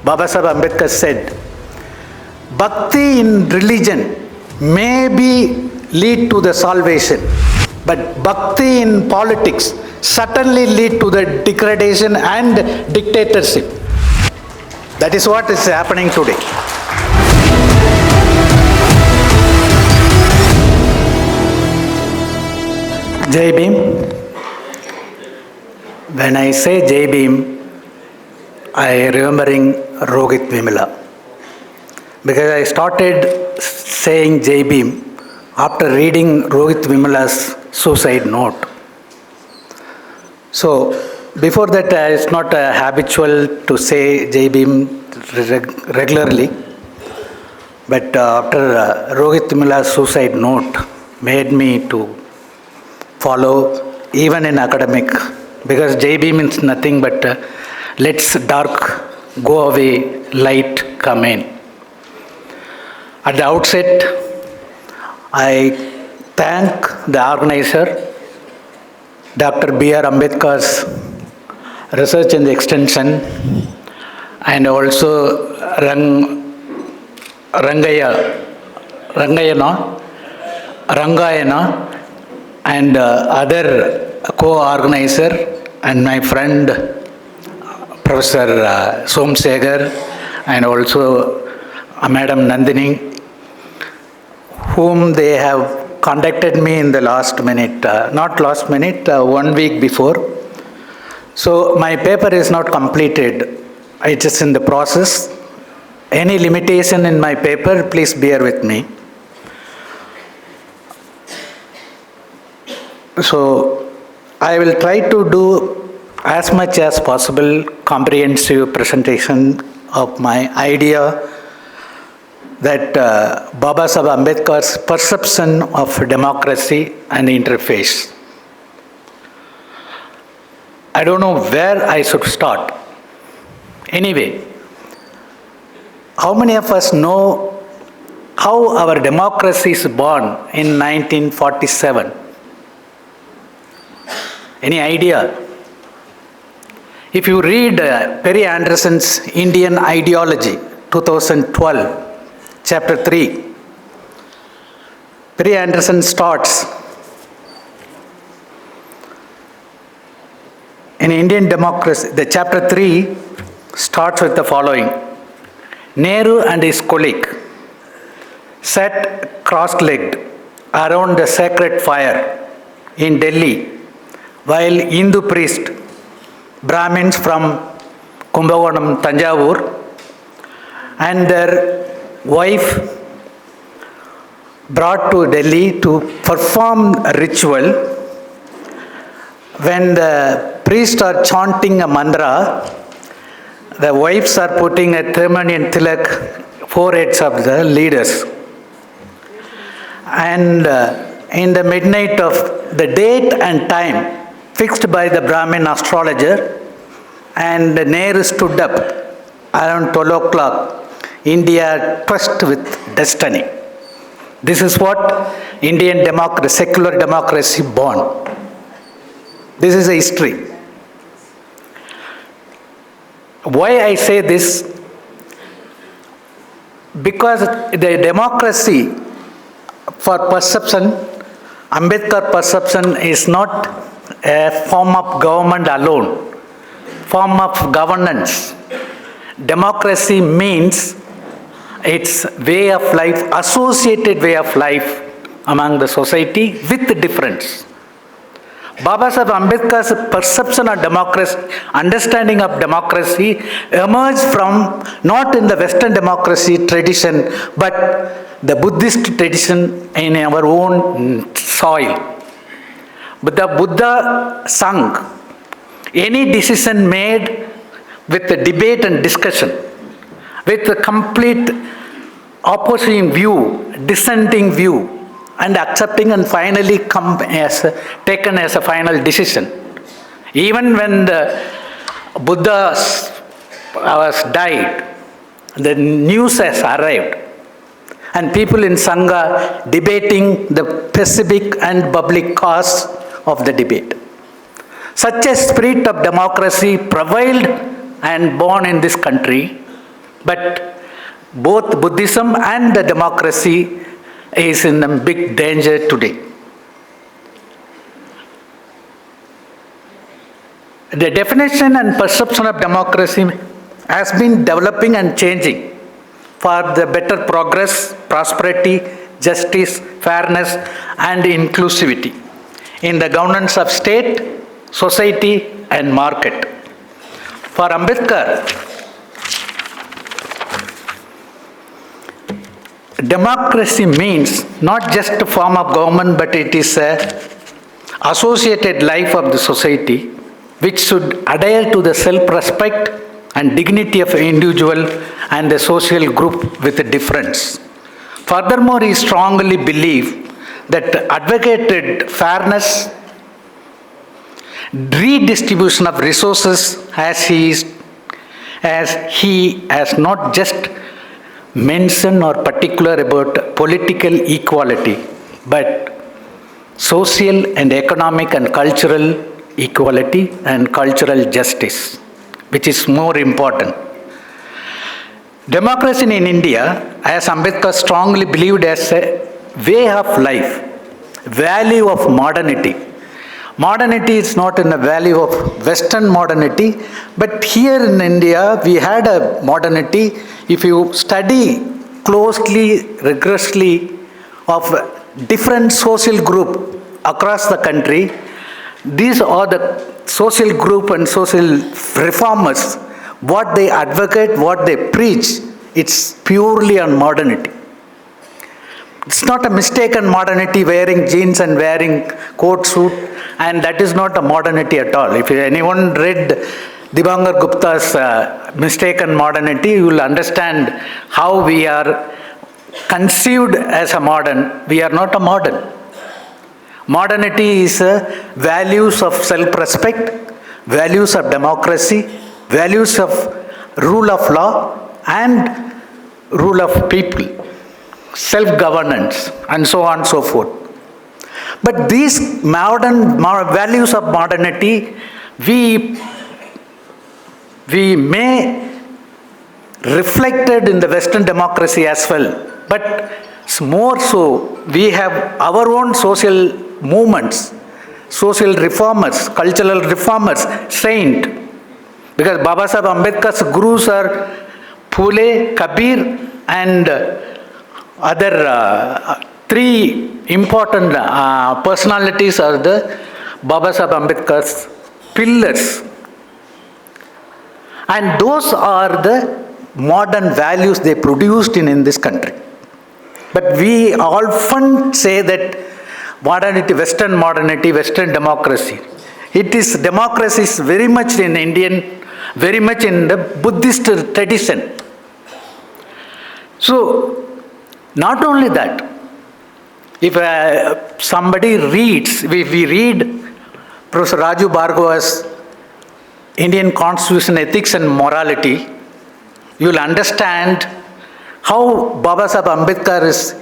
Baba Sahib Ambedkar said, Bhakti in religion may be lead to the salvation, but Bhakti in politics certainly lead to the degradation and dictatorship. That is what is happening today. Jai Bhim. When I say Jai Bhim, I remembering Rohit Vimala. Because I started saying Jai Bhim after reading Rohit Vimala's suicide note. So, before that, it's not habitual to say Jai Bhim regularly. But after Rohit Vimala's suicide note made me to follow even in academic, because Jai Bhim means nothing but let's dark go away, light come in. At the outset, I thank the organizer, Dr. B.R. Ambedkar's Research and Extension, and also Rangayana, and other co-organizer, and my friend Professor Somsegar, and also Madam Nandini, whom they have contacted me in the last minute, 1 week before. So my paper is not completed, it is in the process. Any limitation in my paper, please bear with me. So I will try to do as much as possible comprehensive presentation of my idea that Baba Sahib Ambedkar's perception of democracy and interface. I don't know where I should start. Anyway, how many of us know how our democracy is born in 1947? Any idea? If you read Perry Anderson's Indian Ideology, 2012, chapter 3, Perry Anderson starts, in Indian democracy, the chapter 3 starts with the following. Nehru and his colleague sat cross-legged around the sacred fire in Delhi, while Hindu priests, Brahmins from Kumbakonam, Tanjavur, and their wife brought to Delhi to perform a ritual. When the priests are chanting a mantra, the wives are putting a ceremony and tilak foreheads of the leaders. And in the midnight of the date and time fixed by the Brahmin astrologer, and Nehru stood up around 12 o'clock, India trust with destiny. This is what Indian democracy, secular democracy born. This is a history. Why I say this? Because the democracy for perception, Ambedkar perception is not a form of government alone, form of governance. Democracy means it's way of life, associated way of life among the society with difference. Baba Sahib Ambedkar's perception of democracy, understanding of democracy emerged from not in the Western democracy tradition, but the Buddhist tradition in our own soil. But the Buddha sung, any decision made with the debate and discussion, with a complete opposing view, dissenting view, and accepting and finally taken as a final decision. Even when the Buddha was died, the news has arrived, and people in Sangha debating the specific and public cause of the debate. Such a spirit of democracy prevailed and born in this country, But both Buddhism and the democracy is in a big danger today. The definition and perception of democracy has been developing and changing for the better progress, prosperity, justice, fairness, and inclusivity in the governance of state, society, and market. For Ambedkar, democracy means not just a form of government, but it is an associated life of the society which should adhere to the self-respect and dignity of an individual and the social group with a difference. Furthermore, he strongly believed that advocated fairness, redistribution of resources as he has not just mentioned or particular about political equality, but social and economic and cultural equality and cultural justice, which is more important. Democracy in India, as Ambedkar strongly believed, as a way of life, value of modernity. Modernity is not in the value of Western modernity, but here in India we had a modernity. If you study closely, rigorously of different social group across the country, these are the social group and social reformers. What they advocate, what they preach, it's purely on modernity. It's not a mistaken modernity, wearing jeans and wearing coat suit, and that is not a modernity at all. If anyone read Dibangar Gupta's Mistaken Modernity, you will understand how we are conceived as a modern. We are not a modern. Modernity is values of self-respect, values of democracy, values of rule of law and rule of people, self-governance, and so on and so forth. But these modern values of modernity, we may reflected in the Western democracy as well, but more so, we have our own social movements, social reformers, cultural reformers, saint. Because Baba Sahib Ambedkar's gurus are Phule, Kabir, and other three important personalities are the Baba Sahib Ambedkar's pillars. And those are the modern values they produced in this country. But we often say that modernity, Western democracy. It is democracy is very much in Indian, very much in the Buddhist tradition. So, not only that, if somebody reads, if we read Professor Raju Bhargava's Indian Constitution, Ethics and Morality, you will understand how Baba Sahib Ambedkar is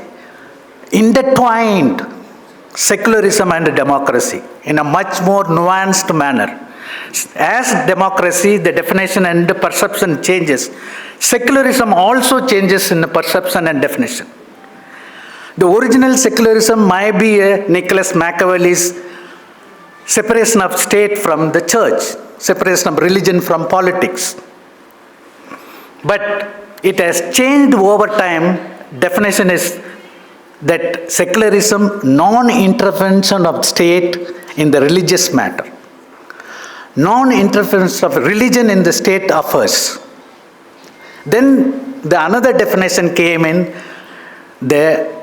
intertwined secularism and democracy in a much more nuanced manner. As democracy, the definition and the perception changes, secularism also changes in the perception and definition. The original secularism might be Nicholas Machiavelli's separation of state from the church, separation of religion from politics. But it has changed over time. Definition is that secularism, non-intervention of state in the religious matter. Non-interference of religion in the state affairs. Then the another definition came in. The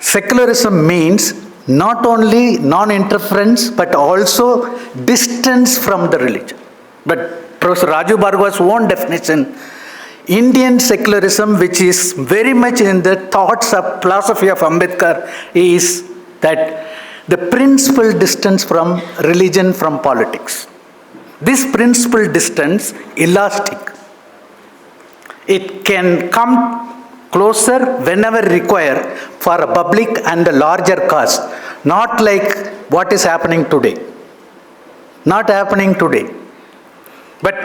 secularism means not only non-interference but also distance from the religion. But Professor Raju Bhargava's own definition, Indian secularism, which is very much in the thoughts of philosophy of Ambedkar, is that the principal distance from religion from politics. This principal distance, elastic. It can come closer whenever required for a public and a larger cause, not like what is happening today. Not happening today. But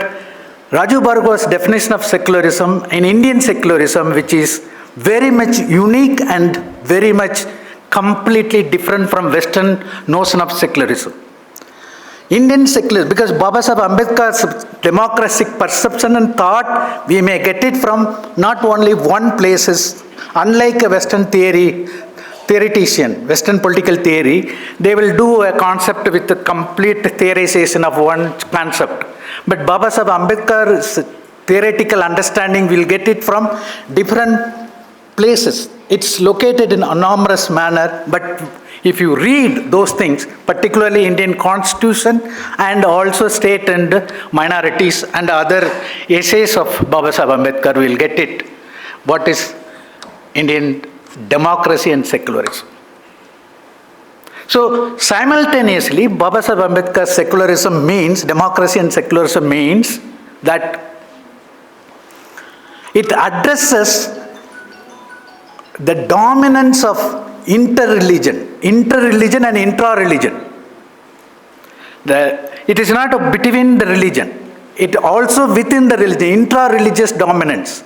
Raju Bhargava's definition of secularism, in Indian secularism, which is very much unique and very much completely different from Western notion of secularism. Indian secularism, because Baba Sahib Ambedkar's democratic perception and thought, we may get it from not only one places, unlike a Western theoretician, Western political theory, they will do a concept with a complete theorization of one concept. But Baba Sahib Ambedkar's theoretical understanding will get it from different places. It's located in enormous manner, but if you read those things, particularly Indian Constitution and also state and minorities and other essays of Baba Sahib Ambedkar, will get it. What is Indian democracy and secularism? So simultaneously, Baba Sahib Ambedkar's secularism means, democracy and secularism means that it addresses the dominance of interreligion and intra-religion. It is not between the religion, it also within the religion, intra-religious dominance.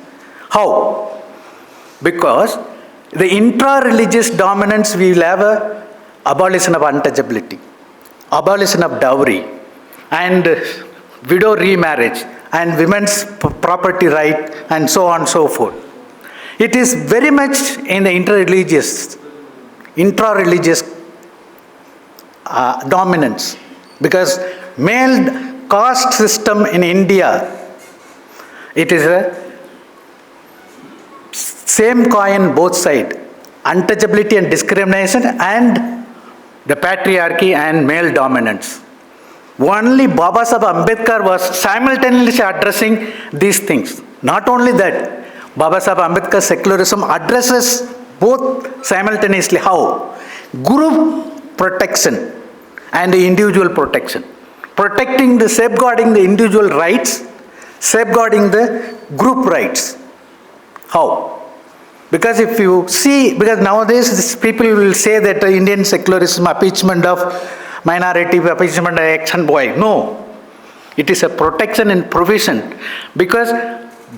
How? Because the intra-religious dominance, we will have a abolition of untouchability, abolition of dowry, and widow remarriage, and women's property right, and so on and so forth. It is very much in the intra-religious dominance, because male caste system in India, it is a same coin both sides, untouchability and discrimination and the patriarchy and male dominance. Only Baba Sahib Ambedkar was simultaneously addressing these things. Not only that, Baba Sahib Ambedkar's secularism addresses both simultaneously. How? Group protection and individual protection. Safeguarding the individual rights, safeguarding the group rights. How? Because if you see, because nowadays people will say that Indian secularism, appeasement of minority, appeasement of X and Y. No. It is a protection and provision. Because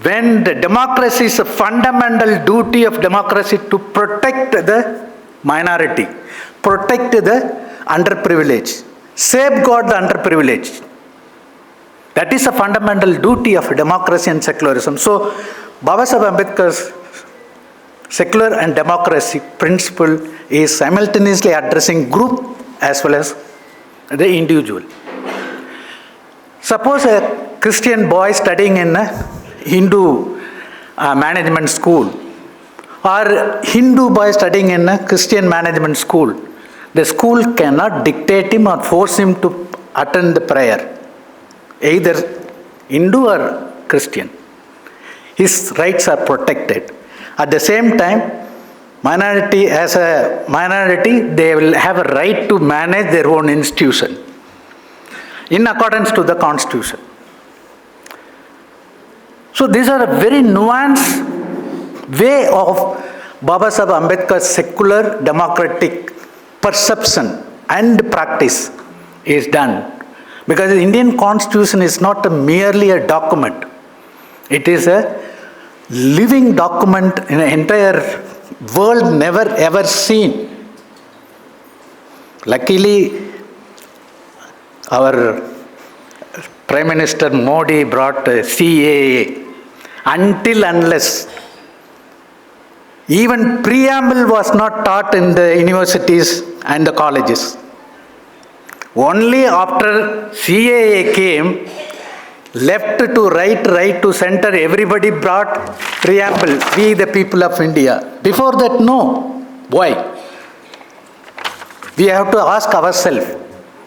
when the democracy is a fundamental duty of democracy to protect the minority, protect the underprivileged, safeguard the underprivileged. That is a fundamental duty of democracy and secularism. So, Baba Sahib Ambedkar's secular and democracy principle is simultaneously addressing group as well as the individual. Suppose a Christian boy studying in a Hindu management school, or Hindu boy studying in a Christian management school. The school cannot dictate him or force him to attend the prayer, either Hindu or Christian. His rights are protected. At the same time, minority as a minority, they will have a right to manage their own institution in accordance to the Constitution. So these are a very nuanced way of Baba Sahib Ambedkar's secular democratic perception and practice is done. Because the Indian Constitution is not merely a document. It is a living document in an entire world never ever seen. Luckily, our Prime Minister Modi brought CAA. Until unless, even preamble was not taught in the universities and the colleges. Only after CAA came, left to right, right to center, everybody brought preamble, we the people of India. Before that, no. Why? We have to ask ourselves.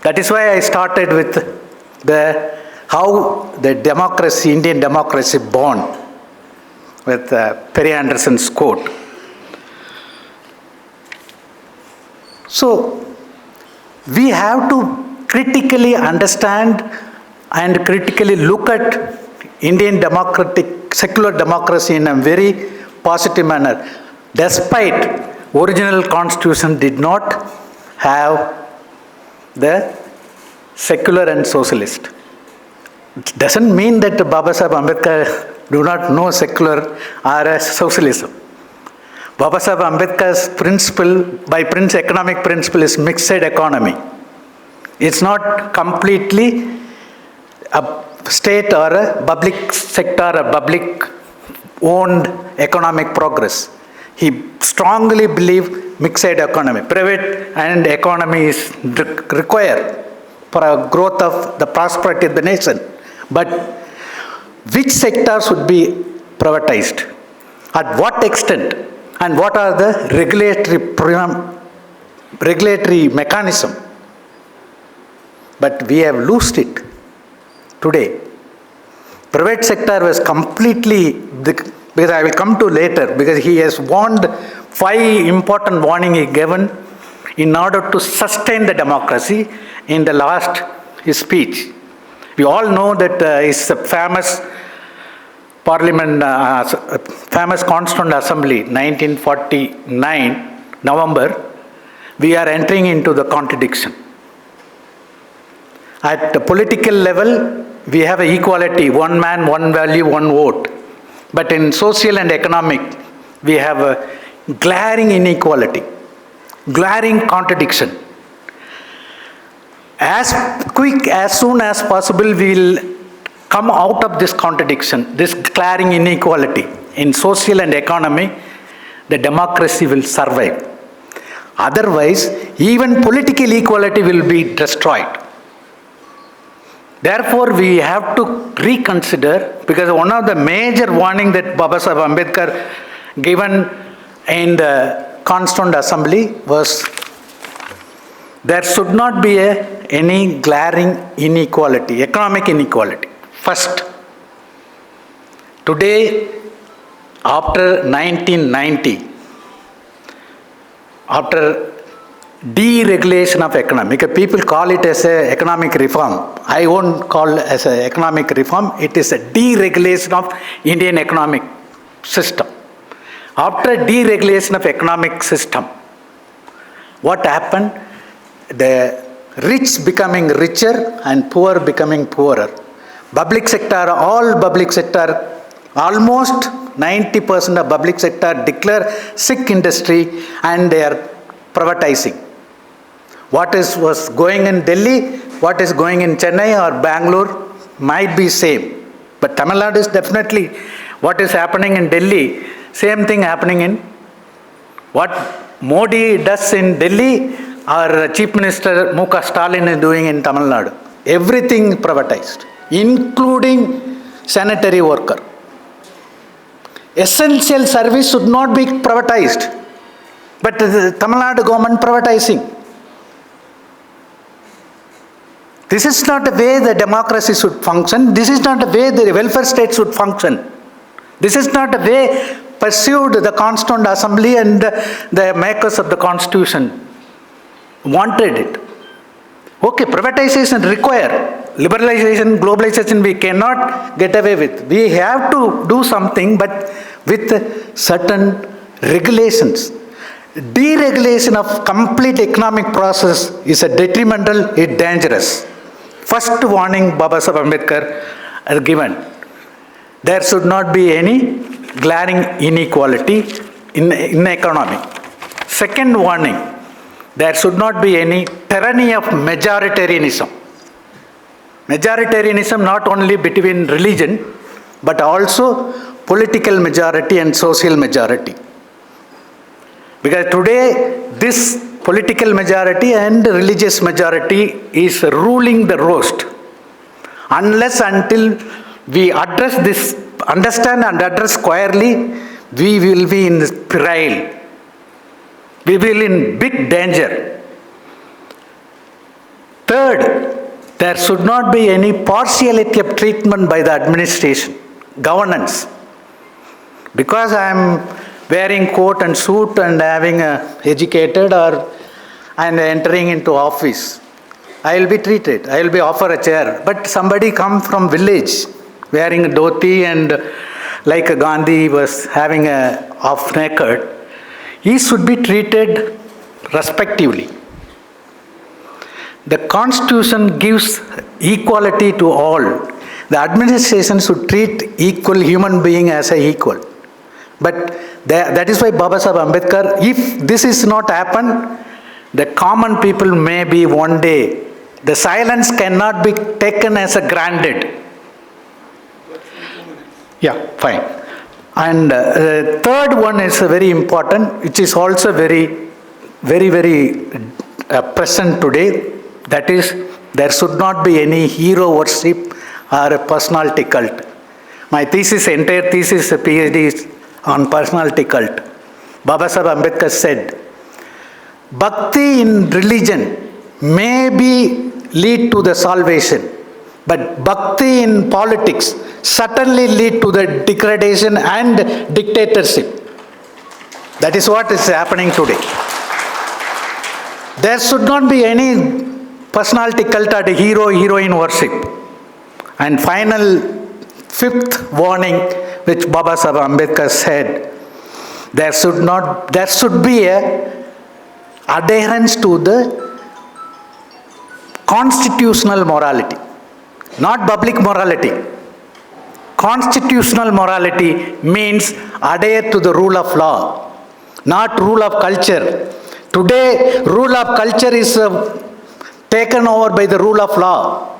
That is why I started with how the democracy, Indian democracy born, with Perry Anderson's quote. So, we have to critically understand and critically look at Indian democratic, secular democracy in a very positive manner. Despite original constitution did not have the secular and socialist. It doesn't mean that Baba Sahib Ambedkar do not know secular or socialism. Baba Sahib Ambedkar's principle, economic principle, is mixed economy. It's not completely a state or a public sector or public owned economic progress. He strongly believed mixed economy. Private and economy is required for a growth of the prosperity of the nation. But which sectors should be privatized? At what extent? And what are the regulatory mechanism? But we have lost it today. Private sector was completely, because I will come to later, because he has warned 5 important warnings he given in order to sustain the democracy in the last his speech. We all know that his famous Parliament, famous Constituent Assembly, 1949, November, we are entering into the contradiction. At the political level, we have equality, one man, one value, one vote. But in social and economic, we have a glaring inequality, glaring contradiction. As soon as possible, we will come out of this contradiction, this glaring inequality in social and economy, the democracy will survive. Otherwise, even political equality will be destroyed. Therefore, we have to reconsider, because one of the major warning that Baba Sahib Ambedkar given in the Constituent Assembly was there should not be any glaring inequality, economic inequality. First, today, after 1990, after deregulation of economy, people call it as an economic reform. I won't call it as an economic reform. It is a deregulation of Indian economic system. After deregulation of economic system, what happened? The rich becoming richer and poor becoming poorer. Public sector, almost 90% of public sector declare sick industry and they are privatizing. What was going in Delhi, what is going in Chennai or Bangalore might be same. But Tamil Nadu is definitely, what is happening in Delhi, same thing happening in what Modi does in Delhi, our Chief Minister M.K. Stalin is doing in Tamil Nadu. Everything privatized, including sanitary worker. Essential service should not be privatized, but the Tamil Nadu government privatizing. This is not the way the democracy should function. This is not the way the welfare state should function. This is not the way pursued the Constituent Assembly and the makers of the Constitution wanted it. Okay, privatization required. Liberalization, globalization, we cannot get away with. We have to do something, but with certain regulations. Deregulation of complete economic process is a detrimental, it's dangerous. First warning Baba Sahib Ambedkar has given. There should not be any glaring inequality in economy. Second warning, there should not be any tyranny of majoritarianism. Majoritarianism not only between religion, but also political majority and social majority. Because today, this political majority and religious majority is ruling the roast. Unless until we address this, understand and address squarely, we will be in peril. We will be in big danger. Third, there should not be any partiality of treatment by the administration, governance. Because I am wearing coat and suit and having educated and entering into office, I will be treated. I will be offered a chair. But somebody come from village wearing a dhoti and like Gandhi was having a half naked, he should be treated respectively. The Constitution gives equality to all. The administration should treat equal human being as a equal. But that is why Baba Sahib Ambedkar, if this is not happen, the common people may be one day, the silence cannot be taken as a granted. Yeah, fine. And third one is very important, which is also very present today. That is, there should not be any hero worship or a personality cult. My entire thesis, PhD is on personality cult. Baba Sahib Ambedkar said, Bhakti in religion may be lead to the salvation, but Bhakti in politics certainly lead to the degradation and dictatorship. That is what is happening today. There should not be any personality cult or hero-heroine worship. And final, fifth warning, which Baba Sahib Ambedkar said, there should be a adherence to the constitutional morality, not public morality. Constitutional morality means adhere to the rule of law, not rule of culture. Today, rule of culture is taken over by the rule of law.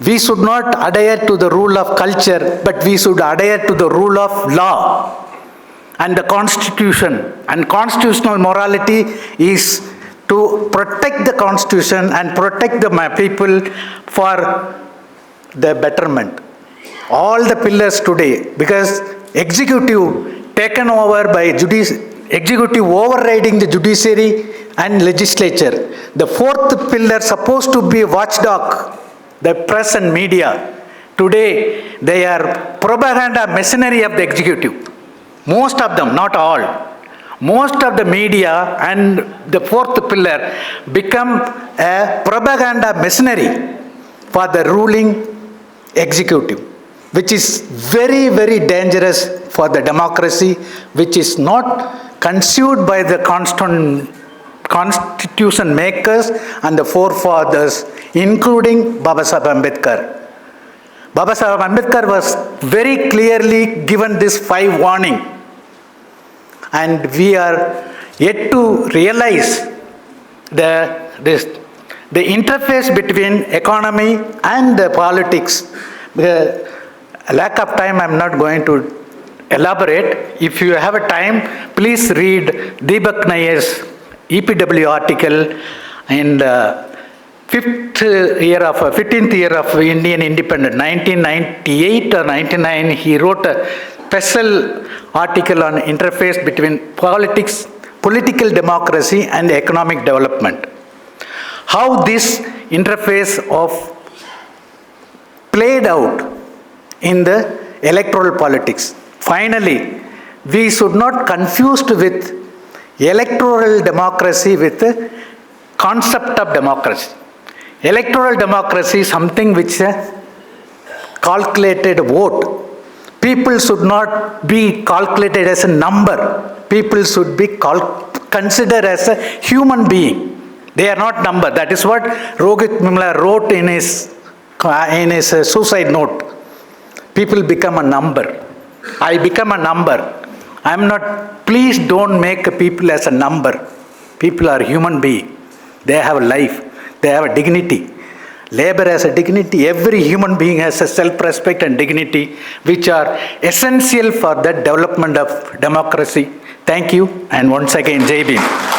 We should not adhere to the rule of culture, but we should adhere to the rule of law and the constitution. And constitutional morality is to protect the constitution and protect the people for the betterment. All the pillars today, because executive taken over by executive overriding the judiciary and legislature. The fourth pillar supposed to be watchdog, the press and media. Today, they are propaganda machinery of the executive. Most of them, not all. Most of the media and the fourth pillar become a propaganda machinery for the ruling executive, which is very dangerous for the democracy, which is not conceived by the constitution makers and the forefathers, including Baba Sahib Ambedkar. Baba Sahib Ambedkar was very clearly given this 5 warning, and we are yet to realize the interface between economy and the politics. Lack of time, I am not going to elaborate. If you have a time, please read Deepak Nair's EPW article in the 15th year of Indian independence, 1998 or 99. He wrote a special article on interface between politics, political democracy and economic development. How this interface of played out in the electoral politics. Finally, we should not confuse with electoral democracy with the concept of democracy. Electoral democracy is something which is a calculated vote. People should not be calculated as a number. People should be considered as a human being. They are not number. That is what Rohit Vemula wrote in his suicide note. People become a number. I become a number. I am not. Please don't make people as a number. People are human beings. They have a life. They have a dignity. Labor has a dignity. Every human being has a self-respect and dignity, which are essential for the development of democracy. Thank you, and once again, Jai Bhim.